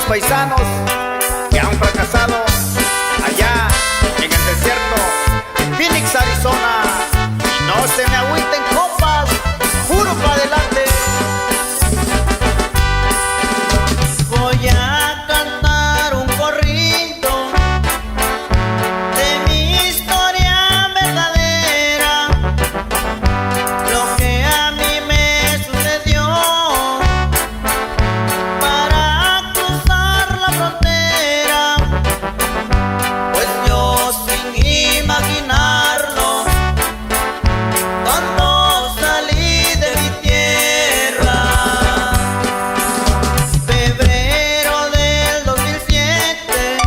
paisanos que han fracasado allá en el desierto de Phoenix, Arizona. Y no se me agüiten, compas, puro para adelante. Voy a cantar un corrido de mi historia verdadera, lo que a mí me sucedió para cruzar la frontera. Pues yo sin imaginarlo, cuando salí de mi tierra, febrero del 2007,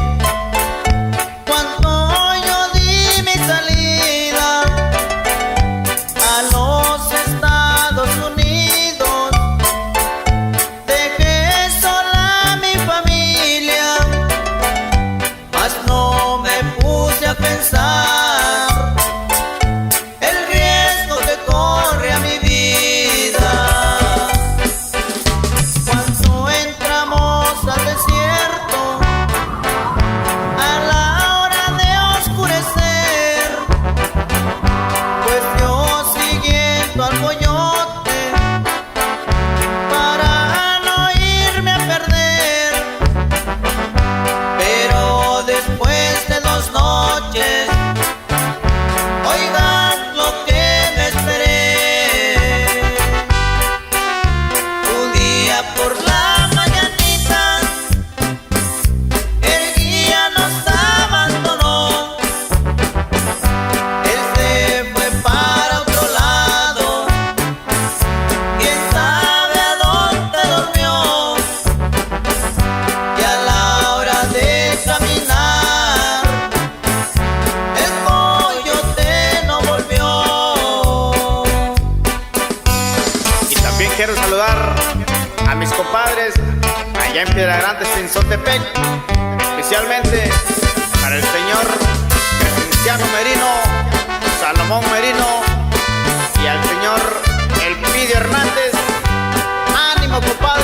cuando yo di mi salida a los Estados Unidos, dejé sola a mi familia, mas no me puse a pensar el riesgo que corre a mi vida. Cuando entramos al desierto, a la hora de oscurecer, pues yo siguiendo al coyote para no irme a perder. Pero después de 2 noches, oigan lo que me esperé. Un día por la mañanita, el guía nos abandonó. Él se fue para otro lado, quién sabe a dónde durmió. Y a la hora de caminar, el coyote no volvió. Y también quiero saludar a mis compadres allá en Piedra Grande, en Sotepec, especialmente para el señor Cristiano Merino, Salomón Merino y al señor Elpidio Hernández. ¡Ánimo, compadre!